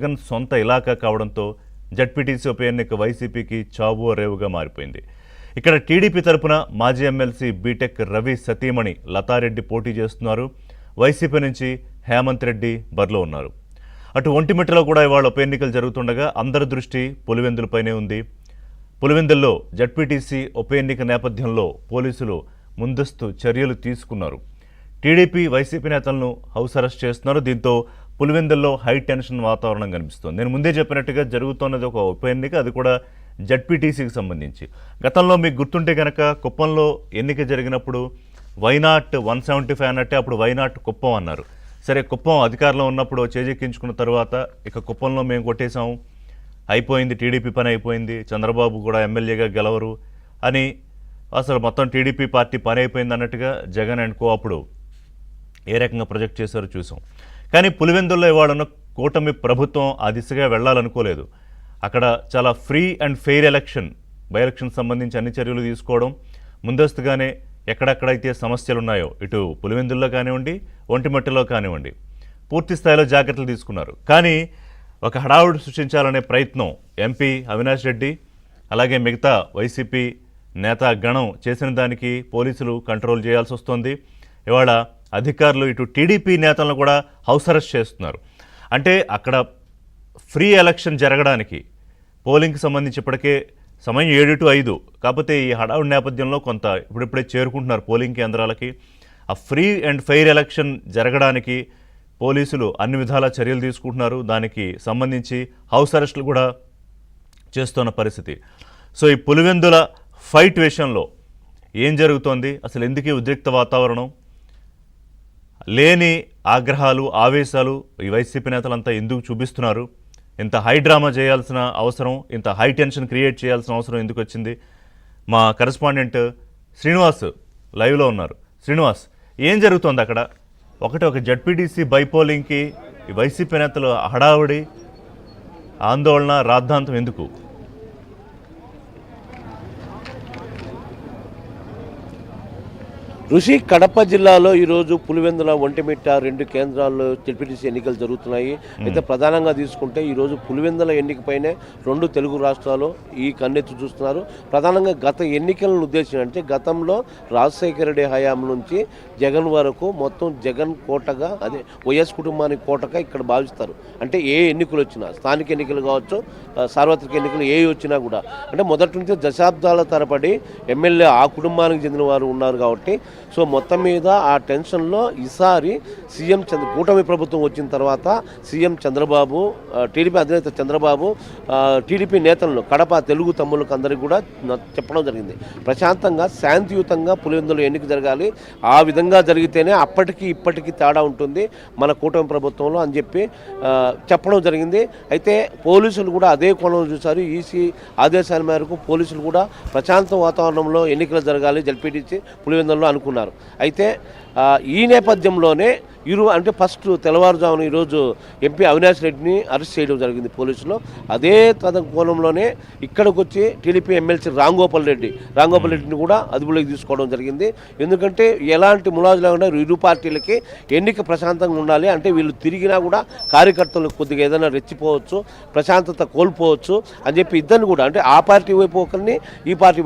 జగన్ సొంత ఇలాకా కావడంతో జడ్పీటీసీ ఉప ఎన్నిక వైసీపీకి చావో రేవుగా మారిపోయింది. ఇక్కడ టీడీపీ తరపున మాజీ ఎమ్మెల్సీ బీటెక్ రవి సతీమణి లతారెడ్డి పోటీ చేస్తున్నారు. వైసీపీ నుంచి హేమంత్ రెడ్డి బరిలో ఉన్నారు. అటు ఒంటిమిట్టలో కూడా ఇవాళ ఉప ఎన్నికలు జరుగుతుండగా అందరి దృష్టి పులివెందులపైనే ఉంది. పులివెందుల్లో జడ్పీటీసీ ఉప ఎన్నిక నేపథ్యంలో పోలీసులు ముందస్తు చర్యలు తీసుకున్నారు. టీడీపీ వైసీపీ నేతలను హౌస్ అరెస్ట్ చేస్తున్నారు. దీంతో పులివెందుల్లో హై టెన్షన్ వాతావరణం కనిపిస్తుంది. నేను ముందే చెప్పినట్టుగా జరుగుతున్నది ఒక ఉప ఎన్నిక, అది కూడా జడ్పీటీసీకి సంబంధించి. గతంలో మీకు గుర్తుంటే కనుక కుప్పంలో ఎన్నిక జరిగినప్పుడు వైనాట్ 175 అన్నట్టే అప్పుడు వైనాట్ కుప్పం అన్నారు. సరే, కుప్పం అధికారంలో ఉన్నప్పుడు చేజెక్కించుకున్న తర్వాత ఇక కుప్పంలో మేము కొట్టేశాము, అయిపోయింది, టీడీపీ పని అయిపోయింది, చంద్రబాబు కూడా ఎమ్మెల్యేగా గెలవరు అని అసలు మొత్తం టీడీపీ పార్టీ పని అయిపోయింది అన్నట్టుగా జగన్ అండ్ కో అప్పుడు ఏ రకంగా ప్రొజెక్ట్ చేశారో చూసాం. కానీ పులివెందుల్లో ఇవాళ కూటమి ప్రభుత్వం ఆ దిశగా వెళ్లాలనుకోలేదు. అక్కడ చాలా free and fair by election సంబంధించి అన్ని చర్యలు తీసుకోవడం, ముందస్తుగానే ఎక్కడెక్కడైతే సమస్యలు ఉన్నాయో ఇటు పులివెందుల్లో కానివ్వండి, ఒంటిమిట్టలో కానివ్వండి, పూర్తి స్థాయిలో జాగ్రత్తలు తీసుకున్నారు. కానీ ఒక హడావుడి సృష్టించాలనే ప్రయత్నం ఎంపీ అవినాష్ రెడ్డి అలాగే మిగతా వైసీపీ నేతా గణం చేసిన దానికి పోలీసులు కంట్రోల్ చేయాల్సి వస్తుంది. ఇవాళ అధికారులు ఇటు టీడీపీ నేతలను కూడా హౌస్ అరెస్ట్ చేస్తున్నారు. అంటే అక్కడ ఫ్రీ ఎలక్షన్ జరగడానికి పోలింగ్కి సంబంధించి ఇప్పటికే సమయం 7 to 5, కాకపోతే ఈ హడావుడి నేపథ్యంలో కొంత ఇప్పుడిప్పుడే చేరుకుంటున్నారు పోలింగ్ కేంద్రాలకి. ఆ ఫ్రీ అండ్ ఫెయిర్ ఎలక్షన్ జరగడానికి పోలీసులు అన్ని విధాల చర్యలు తీసుకుంటున్నారు. దానికి సంబంధించి హౌస్ అరెస్టులు కూడా చేస్తున్న పరిస్థితి. సో ఈ పులివెందుల ఫైట్ విషయంలో ఏం జరుగుతోంది, అసలు ఎందుకు ఉద్రిక్త వాతావరణం, లేని ఆగ్రహాలు ఆవేశాలు ఈ వైసీపీ నేతలంతా ఎందుకు చూపిస్తున్నారు, ఇంత హై డ్రామా చేయాల్సిన అవసరం, ఇంత హై టెన్షన్ క్రియేట్ చేయాల్సిన అవసరం ఎందుకు వచ్చింది? మా కరెస్పాండెంట్ శ్రీనివాస్ లైవ్లో ఉన్నారు. శ్రీనివాస్, ఏం జరుగుతోంది అక్కడ? ఒక జడ్పీటీసీ బైపోలింగ్కి ఈ వైసీపీ నేతలు హడావుడి, ఆందోళన, రాద్ధాంతం ఎందుకు? ఋషి, కడప జిల్లాలో ఈరోజు పులివెందుల, ఒంటిమిట్ట 2 కేంద్రాల్లో జడ్పీటీసీ ఎన్నికలు జరుగుతున్నాయి. అయితే ప్రధానంగా తీసుకుంటే ఈరోజు పులివెందుల ఎన్నికపైనే 2 తెలుగు రాష్ట్రాలు ఈ కన్నెత్తి చూస్తున్నారు. ప్రధానంగా గత ఎన్నికలను ఉద్దేశించి, అంటే గతంలో రాజశేఖర రెడ్డి హయాం నుంచి జగన్ వరకు మొత్తం జగన్ కోటగా, అదే వైఎస్ కుటుంబానికి కోటగా ఇక్కడ భావిస్తారు. అంటే ఏ ఎన్నికలు వచ్చినా, స్థానిక ఎన్నికలు కావచ్చు, సార్వత్రిక ఎన్నికలు ఏ వచ్చినా కూడా, అంటే మొదటి నుంచి దశాబ్దాల తరబడి ఎమ్మెల్యే ఆ కుటుంబానికి చెందిన వారు ఉన్నారు కాబట్టి, సో మొత్తం మీద ఆ టెన్షన్లో ఈసారి సీఎం కూటమి ప్రభుత్వం వచ్చిన తర్వాత సీఎం చంద్రబాబు, టీడీపీ అధినేత చంద్రబాబు టీడీపీ నేతలను, కడప తెలుగు తమ్ముళ్ళకు అందరికీ కూడా చెప్పడం జరిగింది, ప్రశాంతంగా శాంతియుతంగా పులివెందులో ఎన్నిక జరగాలి, ఆ విధంగా జరిగితేనే అప్పటికి ఇప్పటికీ తేడా ఉంటుంది మన కూటమి ప్రభుత్వంలో అని చెప్పి చెప్పడం జరిగింది. అయితే పోలీసులు కూడా అదే కోణంలో చూశారు. ఈసీ ఆదేశాల మేరకు పోలీసులు కూడా ప్రశాంత వాతావరణంలో ఎన్నికలు జరగాలి జడ్పీటీసీ పులివెందుల్లో అనుకున్నారు. అయితే ఈ నేపథ్యంలోనే అంటే ఫస్ట్ తెల్లవారుజామున ఈరోజు ఎంపీ అవినాష్ రెడ్డిని అరెస్ట్ చేయడం జరిగింది పోలీసులు. అదే కోణంలోనే ఇక్కడికి వచ్చి టీడీపీ ఎమ్మెల్సీ రాంగోపాల్ రెడ్డిని కూడా అదుపులోకి తీసుకోవడం జరిగింది. ఎందుకంటే ఎలాంటి ములాజు లేకుండా ఇరు పార్టీలకి ఎన్నిక ప్రశాంతంగా ఉండాలి. అంటే వీళ్ళు తిరిగినా కూడా కార్యకర్తలు కొద్దిగా ఏదైనా రెచ్చిపోవచ్చు, ప్రశాంతత కోల్పోవచ్చు అని చెప్పి ఇద్దరిని కూడా, అంటే ఆ పార్టీ వైపు ఒకరిని, ఈ పార్టీ